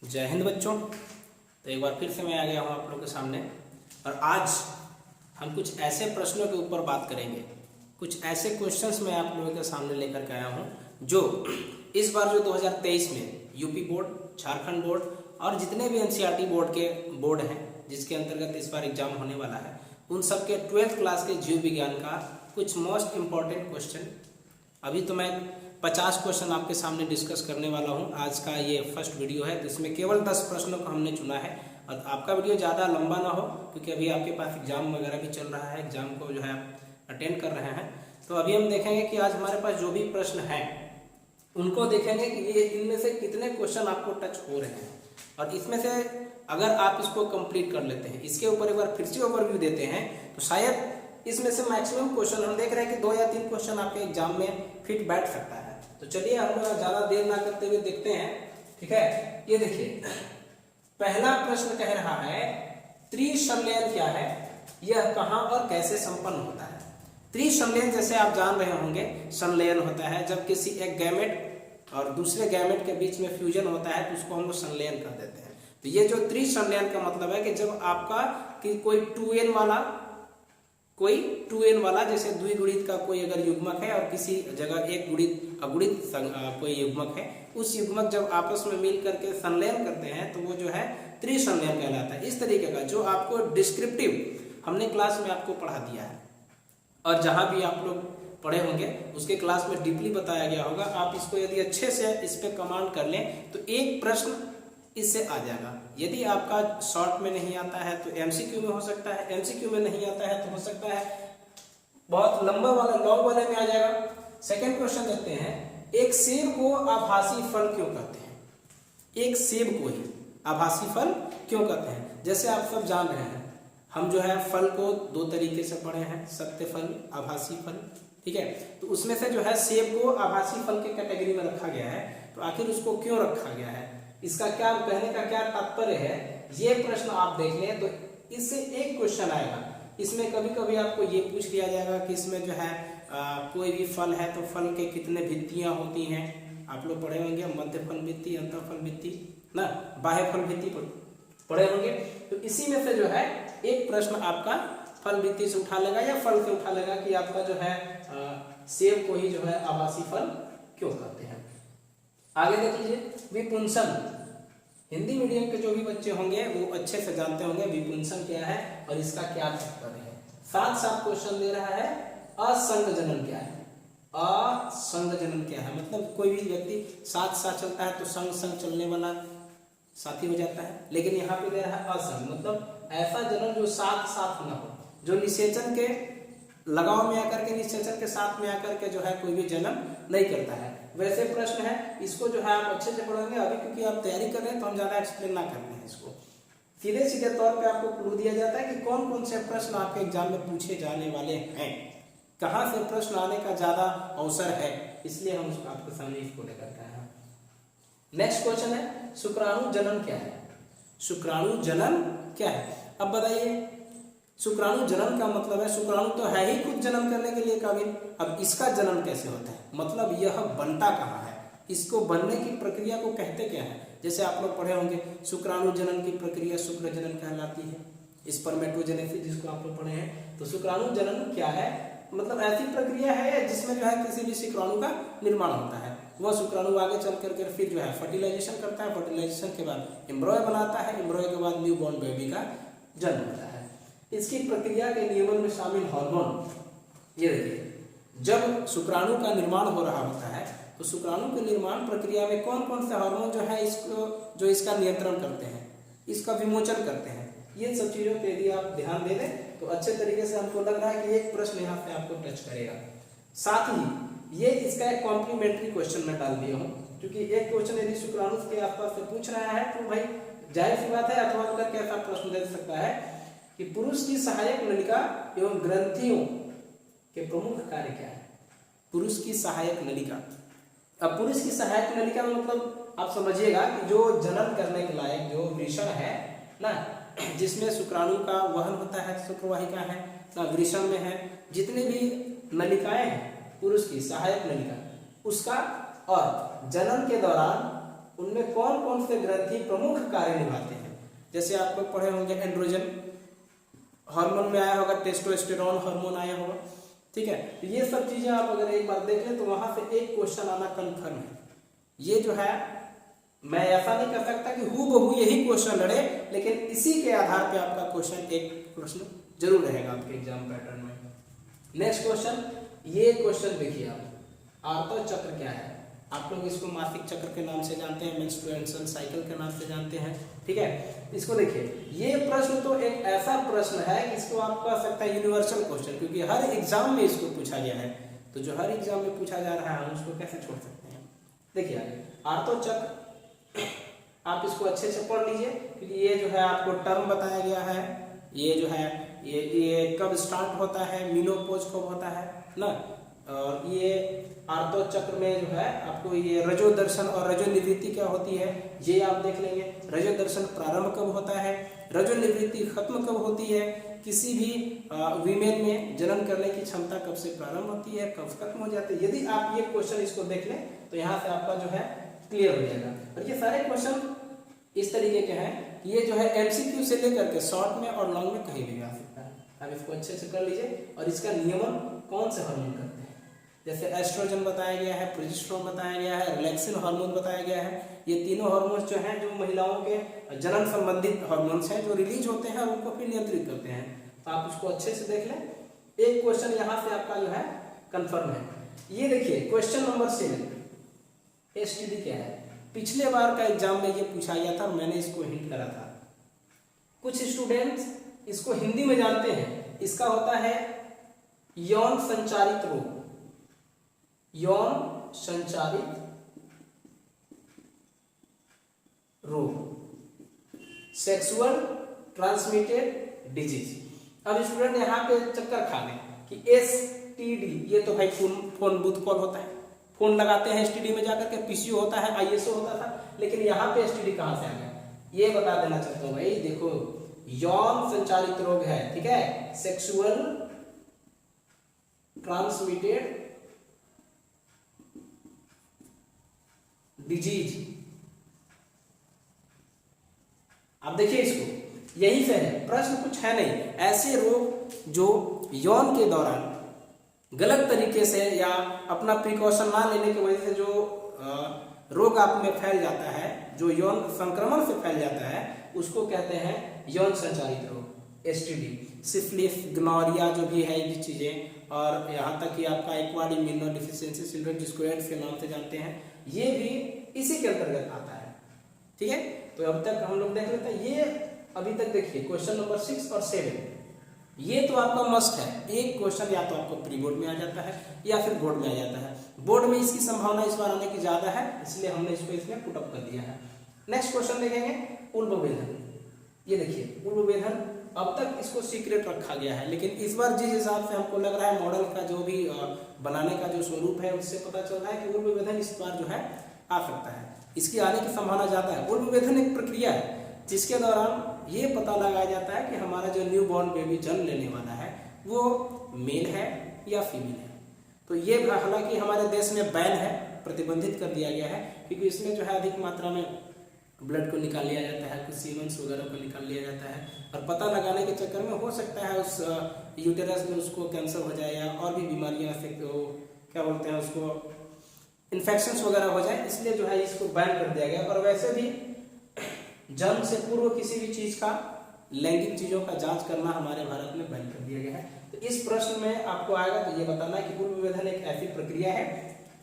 जय हिंद बच्चों। तो एक बार फिर से मैं आ गया हूँ आप लोगों के सामने और आज हम कुछ ऐसे प्रश्नों के ऊपर बात करेंगे। कुछ ऐसे क्वेश्चंस मैं आप लोगों के सामने लेकर के आया हूँ जो इस बार जो 2023 में यूपी बोर्ड, झारखंड बोर्ड और जितने भी एनसीईआरटी बोर्ड के बोर्ड हैं जिसके अंतर्गत इस बार एग्जाम होने वाला है, उन सब के 12th क्लास के जीव विज्ञान का कुछ मोस्ट इम्पॉर्टेंट क्वेश्चन अभी तो मैं 50 क्वेश्चन आपके सामने डिस्कस करने वाला हूं। आज का ये फर्स्ट वीडियो है, जिसमें केवल 10 प्रश्नों को हमने चुना है और आपका वीडियो ज़्यादा लंबा ना हो क्योंकि अभी आपके पास एग्जाम वगैरह भी चल रहा है, एग्जाम को जो है आप अटेंड कर रहे हैं। तो अभी हम देखेंगे कि आज हमारे पास जो भी प्रश्न हैं उनको देखेंगे कि ये इनमें से कितने क्वेश्चन आपको टच हो रहे हैं और इसमें से अगर आप इसको कंप्लीट कर लेते हैं, इसके ऊपर एक बार फिर से ओवरव्यू देते हैं तो शायद इसमें से मैक्सिमम क्वेश्चन हम देख रहे हैं कि 2 या 3 क्वेश्चन आपके एग्जाम में फिट बैठ सकता है। तो चलिए हम लोग ज्यादा देर ना करते हुए देखते हैं। ठीक है, ये देखिए पहला प्रश्न कह रहा है त्रिसंलयन क्या है, यह कहां और कैसे संपन्न होता है। त्रिसंलयन जैसे आप जान रहे होंगे, संलयन होता है जब किसी एक गैमेट और दूसरे गैमेट के बीच में फ्यूजन होता है तो उसको हम लोग संलयन कर देते हैं। तो ये जो त्रिसंलयन का मतलब है कि जब आपका कि कोई 2n वाला जैसे द्विगुणित का कोई अगर युग्मक है और किसी जगह एक गुणित अगुणित कोई युग्मक है, उस युग्मक जब आपस में मिल करके संलयन करते हैं तो वो जो है त्रिसंलयन कहलाता है। इस तरीके का जो आपको डिस्क्रिप्टिव हमने क्लास में आपको पढ़ा दिया है और जहां भी आप लोग पढ़े होंगे उसके क्लास में डीपली बताया गया होगा। आप इसको यदि अच्छे से इस पे कमांड कर लें तो एक प्रश्न इससे आ जाएगा। यदि आपका शॉर्ट में नहीं आता है तो एमसीक्यू में हो सकता है, एमसीक्यू में नहीं आता है तो हो सकता है बहुत लंबा वाला लॉन्ग वाले में आ जाएगा। सेकंड क्वेश्चन देखते हैं, एक सेब को आभासी फल क्यों कहते हैं। एक सेब को ही आभासी फल क्यों कहते हैं। जैसे आप सब जान रहे हैं, हम जो है फल को 2 तरीके से पढ़े हैं, सत्य फल, आभासी फल। ठीक है, तो उसमें से जो है सेब को आभासी फल के कैटेगरी में रखा गया है। तो आखिर उसको क्यों रखा गया है, इसका क्या कहने का क्या तात्पर्य है, ये प्रश्न आप देख लें तो इससे एक क्वेश्चन आएगा। इसमें कभी कभी आपको ये पूछ लिया जाएगा कि इसमें जो है कोई भी फल है तो फल के कितने भित्तियां होती हैं। आप लोग पढ़े होंगे मध्य फल भित्ति, अंतर फल भित्ति ना, बाह्य फल भित्ति पढ़े होंगे। तो इसी में से जो है एक प्रश्न आपका फल भित्ति से उठा लेगा या फल से उठा लेगा कि आपका जो है सेब को ही जो है आभासी फल क्यों कहते हैं। आगे देख लीजिए, विपुंसन। हिंदी मीडियम के जो भी बच्चे होंगे वो अच्छे से जानते होंगे विपुंसन क्या है और इसका क्या तात्पर्य है। साथ साथ क्वेश्चन दे रहा है असंग जनन क्या है। असंग जनन क्या है मतलब कोई भी व्यक्ति साथ साथ चलता है तो संग संग चलने वाला साथी हो जाता है, लेकिन यहाँ पे दे रहा है असंग मतलब ऐसा जनन जो साथ साथ न हो, जो निषेचन के लगाव में आकर के निषेचन के साथ में आकर के जो है कोई भी जन्म नहीं करता है। वैसे प्रश्न है, इसको जो है आप अच्छे से पढ़ेंगे। अभी क्योंकि आप तैयारी कर रहे हैं तो हम ज्यादा एक्सप्लेन ना करते हैं, इसको सीधे सीधे तौर पे आपको क्लू दिया जाता है कि कौन कौन से प्रश्न आपके एग्जाम में पूछे जाने वाले हैं, कहाँ से प्रश्न आने का ज्यादा अवसर है, इसलिए हम आपके सामने इसको लेकर के आए हैं। नेक्स्ट क्वेश्चन है शुक्राणु जनन क्या है। शुक्राणु जनन क्या है, अब बताइए। शुक्राणु जनन का मतलब है शुक्राणु तो है ही खुद जन्म करने के लिए काबिल, अब इसका जन्म कैसे होता है, मतलब यह बनता कहाँ है, इसको बनने की प्रक्रिया को कहते क्या है। जैसे आप लोग पढ़े होंगे शुक्राणु जनन की प्रक्रिया शुक्र जनन कहलाती है, स्पर्मेटोजेनेसिस जिसको आप लोग पढ़े हैं। तो शुक्राणु जनन क्या है, मतलब ऐसी प्रक्रिया है जिसमें जो है किसी भी शुक्राणु का निर्माण होता है। वह शुक्राणु आगे चल करके फिर जो है फर्टिलाइजेशन करता है, फर्टिलाइजेशन के बाद एम्ब्रॉय बनाता है, एम्ब्रॉय के बाद न्यू बॉर्न बेबी का जन्म होता है। इसकी प्रक्रिया के नियमन में शामिल हार्मोन, ये देखिए जब शुक्राणु का निर्माण हो रहा होता है तो शुक्राणु के निर्माण प्रक्रिया में कौन कौन से हार्मोन जो है इसको जो इसका नियंत्रण करते हैं, इसका विमोचन करते हैं, ये सब चीजों पे यदि आप ध्यान दे दें तो अच्छे तरीके से हमको लग रहा है कि एक प्रश्न यहाँ पे आपको टच करेगा। साथ ही ये इसका एक कॉम्प्लीमेंट्री क्वेश्चन मैं डाल दिया हूँ, क्योंकि एक क्वेश्चन यदि शुक्राणु के आसपास से पूछ रहा है तो भाई जाहिर सी बात है अथवा करके ऐसा प्रश्न दे सकता है कि पुरुष की सहायक नलिका एवं ग्रंथियों के प्रमुख कार्य क्या है। पुरुष की सहायक नलिका, अब पुरुष की सहायक नलिका में मतलब आप समझिएगा कि जो जनन करने के लायक जो वृषण है ना, जिसमें शुक्राणु का वहन होता है, शुक्रवाहिका है ना, वृषण में है, जितने भी नलिकाएं हैं पुरुष की सहायक नलिका उसका, और जनन के दौरान उनमें कौन कौन से ग्रंथि प्रमुख कार्य निभाते हैं। जैसे आप लोग पढ़े होंगे एंड्रोजन हार्मोन में आया होगा, टेस्टोस्टेरोन हार्मोन आया होगा, ठीक है। तो ये सब चीजें आप अगर एक बार देख लें तो वहां से एक क्वेश्चन आना कन्फर्म है। ये जो है मैं ऐसा नहीं कर सकता कि हूबहू यही क्वेश्चन लड़े, लेकिन इसी के आधार पे आपका क्वेश्चन एक प्रश्न जरूर रहेगा आपके एग्जाम पैटर्न में। नेक्स्ट क्वेश्चन, ये क्वेश्चन देखिए आप, आर्तो चक्र क्या है। आप लोग इसको मासिक चक्र के नाम से जानते हैं, मेंस्ट्रुएशन साइकिल के नाम से जानते हैं, ठीक है। इसको देखिए, ये प्रश्न तो एक ऐसा प्रश्न है कि इसको आप कह सकते हैं यूनिवर्सल क्वेश्चन, क्योंकि हर एग्जाम में इसको पूछा गया है। तो जो हर एग्जाम में पूछा जा रहा है हम उसको कैसे छोड़ सकते हैं। देखिए आगे, आर्तो चक्र आप इसको अच्छे से पढ़ लीजिए, क्योंकि ये जो है आपको टर्म बताया गया है। ये जो है ये कब स्टार्ट होता है, मेनोपॉज कब होता है ना, और ये आर्तो चक्र में जो है आपको ये रजो दर्शन और रजो निवृत्ति क्या होती है ये आप देख लेंगे। रजो दर्शन प्रारंभ कब होता है, रजो निवृत्ति खत्म कब होती है, किसी भी वीमेन में जन्म करने की क्षमता कब से प्रारंभ होती है, कब खत्म हो जाती है। यदि आप ये क्वेश्चन इसको देख लें तो यहाँ से आपका जो है क्लियर हो जाएगा। और ये सारे क्वेश्चन इस तरीके के हैं, ये जो है एमसीक्यू से लेकर के शॉर्ट में और लॉन्ग में कहीं भी आ सकता है। आप इसको अच्छे से कर लीजिए। और इसका नियमन कौन से हार्मोन करते हैं, जैसे एस्ट्रोजन बताया गया है, प्रोजेस्टेरोन बताया गया है, रिलैक्सिन हार्मोन बताया गया है। ये तीनों हार्मोन्स जो हैं, जो महिलाओं के जन्म संबंधित हार्मोन्स हैं, जो रिलीज होते हैं और उनको फिर नियंत्रित करते हैं। तो आप उसको अच्छे से देख लें। एक क्वेश्चन यहाँ से आपका जो है कंफर्म है। ये देखिए क्वेश्चन नंबर 7, एसटीडी क्या है। पिछले बार का एग्जाम में ये पूछा गया था, मैंने इसको हिंट करा था। कुछ स्टूडेंट्स इसको हिंदी में जानते हैं। इसका होता है यौन संचारित रोग, यौन संचारित रोग, सेक्सुअल ट्रांसमिटेड डिजीज। अब स्टूडेंट यहाँ पे चक्कर खा लें कि एसटीडी, ये तो भाई फोन बूथ कॉल होता है, फोन लगाते हैं एसटीडी में जाकर के, पीसीओ होता है, आईएसओ होता था, लेकिन यहाँ पे एसटीडी कहाँ से आ गया ये बता देना चाहता हूँ भाई। देखो यौन संचारित रोग है, ठीक है, सेक्सुअल ट्रांसमिटेड डिजीज। आप देखिए इसको, यही से है, प्रश्न कुछ है नहीं। ऐसे रोग जो यौन के दौरान गलत तरीके से या अपना प्रिकॉशन ना लेने की वजह से जो रोग आप में फैल जाता है, जो यौन संक्रमण से फैल जाता है, उसको कहते हैं यौन संचारित रोग, एसटीडी। सिफिलिस, गनोरिया जो भी है ये चीजें, और यहाँ तक कि आपका एक्वायर्ड इम्यूनोडेफिशिएंसी सिंड्रोम जिसको एड्स के नाम से जानते हैं, ये भी इसी के अंतर्गत आता है, ठीक है। तो अब तक हम लोग देख लेते हैं। ये अभी तक देखिए क्वेश्चन नंबर 6 और 7, ये तो आपका मस्ट है। एक क्वेश्चन या तो आपको प्री बोर्ड में आ जाता है या फिर बोर्ड में आ जाता है। बोर्ड में इसकी संभावना इस बार आने की ज्यादा है, इसलिए हमने इसको इसमें पुट अप कर दिया है। नेक्स्ट क्वेश्चन देखेंगे, उल्बवेधन। ये देखिए उल्बवेधन, अब तक इसको सीक्रेट रखा गया है, लेकिन इस बार जिस हिसाब से हमको लग रहा है मॉडल का जो भी बनाने का जो स्वरूप है, उससे पता चल रहा है कि उल्बवेधन इस बार जो है आ सकता है, इसकी आने की संभावना ज्यादा है। उल्बवेधन एक प्रक्रिया है जिसके दौरान ये पता लगाया जाता है कि हमारा जो न्यू बॉर्न बेबी जन्म लेने वाला है वो मेल है या फीमेल है। तो ये हालांकि हमारे देश में बैन है, प्रतिबंधित कर दिया गया है, क्योंकि इसमें जो है अधिक मात्रा में ब्लड को निकाल लिया जाता है, कुछ सीमेंस वगैरह को निकाल लिया जाता है, और पता लगाने के चक्कर में हो सकता है उस यूटेरस में उसको कैंसर हो जाए या और भी बीमारियां से क्या बोलते हैं उसको इन्फेक्शंस वगैरह हो जाए, इसलिए जो है इसको बैन कर दिया गया। और वैसे भी जन्म से पूर्व किसी भी चीज का, लैंगिक चीजों का जांच करना हमारे भारत में बैन कर दिया गया है। तो इस प्रश्न में आपको आएगा तो ये बताना है कि उल्बवेधन एक ऐसी प्रक्रिया है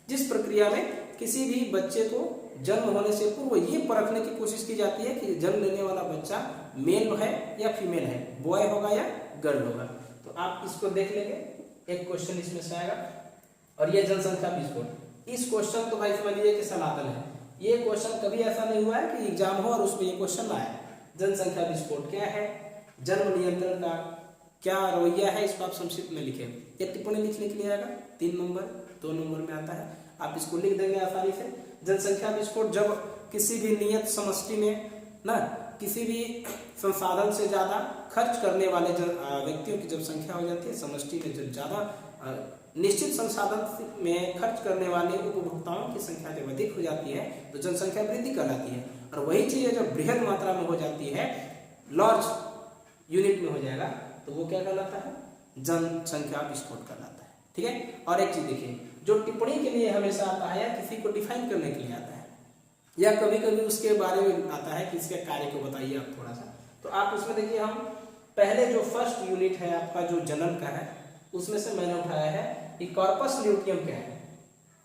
जिस प्रक्रिया में किसी भी बच्चे को जन्म होने से पूर्व ये परखने की कोशिश की जाती है कि जन्म लेने वाला बच्चा मेल है या फीमेल है, बॉय होगा या गर्ल होगा। तो आप इसको देख लेंगे, एक क्वेश्चन इसमें से आएगा। और ये जनसंख्या विस्फोट, इस क्वेश्चन तो भाई समझ लीजिए कि सनातन है। ये क्वेश्चन कभी ऐसा नहीं हुआ है कि एग्जाम हो और उसमें ये क्वेश्चन ना आए। जनसंख्या विस्फोट क्या है, जन्म नियंत्रण का क्या रवैया है, इसको आप संक्षिप्त में लिखें। एक टिप्पणी लिखने के लिए आएगा, 3 नंबर 2 नंबर में आता है, आप इसको लिख देंगे आसानी से। जनसंख्या विस्फोट जब किसी भी नियत समष्टि में ना, किसी भी संसाधन से ज्यादा खर्च करने वाले व्यक्तियों की जब संख्या हो जाती है, समष्टि में जब ज्यादा निश्चित संसाधन में खर्च करने वाले उपभोक्ताओं की संख्या जब अधिक हो जाती है तो जनसंख्या वृद्धि कहलाती है, और वही चीज जब बृहद मात्रा में हो जाती है, लार्ज यूनिट में हो जाएगा, तो वो क्या कहलाता है, जनसंख्या विस्फोट कहलाता है। ठीक है। और एक चीज देखिए, जो टिप्पणी के लिए हमेशा आता है या किसी को डिफाइन करने के लिए आता है, या कभी कभी उसके बारे में आता है कि इसके कार्य को बताइए आप थोड़ा सा, तो आप उसमें देखिए, हम पहले जो फर्स्ट यूनिट है आपका जो जनन का है, उसमें से मैंने उठाया है कि कॉर्पस ल्यूटियम क्या है,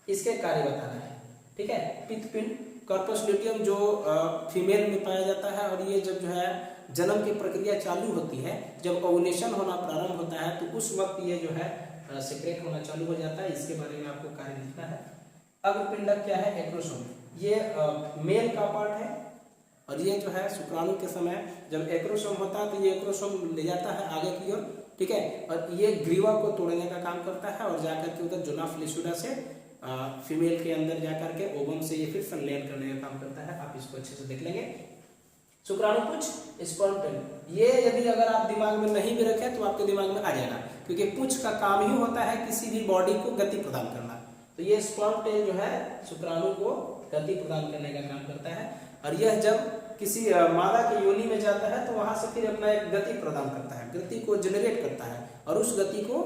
इसके कार्य बताना है। ठीक है। पित्तपिंड, कॉर्पस ल्यूटियम जो फीमेल में पाया जाता है, और ये जब जो है जन्म की प्रक्रिया चालू होती है, जब ओवुलेशन होना प्रारंभ होता है, तो उस वक्त ये जो है सेक्रेट होना चालू हो जाता है। इसके बारे में आपको कार्य लिखना है। अग्रपिंडक क्या है, एक्रोसोम, ये मेल का पार्ट है, और ये जो है शुक्राणु के समय जब एक्रोसोम होता है तो ये एक्रोसोम ले जाता है आगे की ओर। ठीक है। और ये ग्रीवा को तोड़ने का काम करता है, और जाकर के उधर जोना फ्लिसुडा से फीमेल के अंदर जाकर के ओवम से ये फिर संलयन करने का काम करता है। आप इसको अच्छे से देख लेंगे। शुक्राणु पुंज, स्पर्म टेल, ये यदि अगर आप दिमाग में नहीं भी रखें तो आपके दिमाग में आ जाएगा, क्योंकि पुंज का काम ही होता है किसी भी बॉडी को गति प्रदान करना। तो ये स्पर्म टेल जो है शुक्राणु को गति प्रदान करने का काम करता है, और यह जब किसी मादा के योनि में जाता है तो वहां से फिर अपना एक गति प्रदान करता है, गति को जनरेट करता है, और उस गति को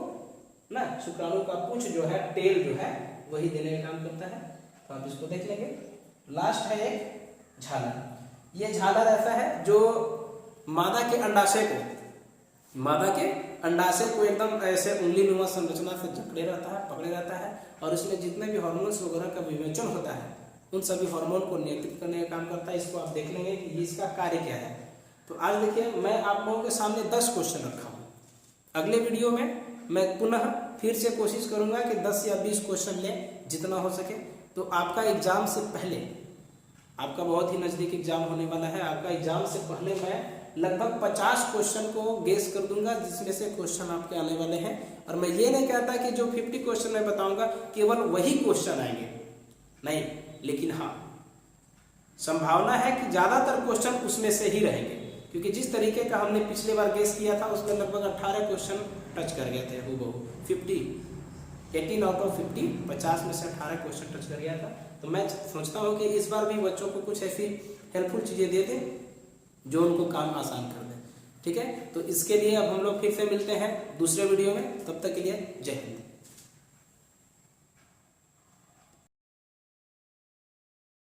ना शुक्राणु का पुंज जो है, टेल जो है, वही देने का काम करता है। तो आप इसको देख लेंगे। लास्ट है एक झालर। ये झालर ऐसा है जो मादा के अंडाशय को एकदम ऐसे उंगली नुमा संरचना से जकड़े रहता है, पकड़े रहता है, और उसमें जितने भी हार्मोन्स वगैरह का विवेचन होता है उन सभी हार्मोन को नियंत्रित करने का काम करता है। इसको आप देख लेंगे कि इसका कार्य क्या है। तो आज देखिए, मैं आप लोगों के सामने 10 क्वेश्चन रखा हूँ। अगले वीडियो में मैं पुनः फिर से कोशिश करूंगा कि 10 या 20 क्वेश्चन लें, जितना हो सके। तो आपका एग्जाम से पहले, आपका बहुत ही नजदीक एग्जाम होने वाला है, आपका एग्जाम से पहले मैं लगभग 50 क्वेश्चन को गेस कर दूंगा, जिसमें से क्वेश्चन आपके आने वाले हैं। और मैं ये नहीं कहता कि जो 50 क्वेश्चन मैं बताऊंगा केवल वही क्वेश्चन आएंगे, नहीं, लेकिन हाँ, संभावना है कि ज्यादातर क्वेश्चन उसमें से ही रहेंगे, क्योंकि जिस तरीके का हमने पिछले बार गेस किया था उसमें लगभग 18 क्वेश्चन टच कर गए थे, हूबहू 18 आउट ऑफ 50 में से 18 क्वेश्चन टच कर गया था। तो मैं सोचता हूँ कि इस बार भी बच्चों को कुछ ऐसी हेल्पफुल चीजें दे दें जो उनको काम आसान कर दें। ठीक है। तो इसके लिए अब हम लोग फिर से मिलते हैं दूसरे वीडियो में। तब तक के लिए जय हिंद।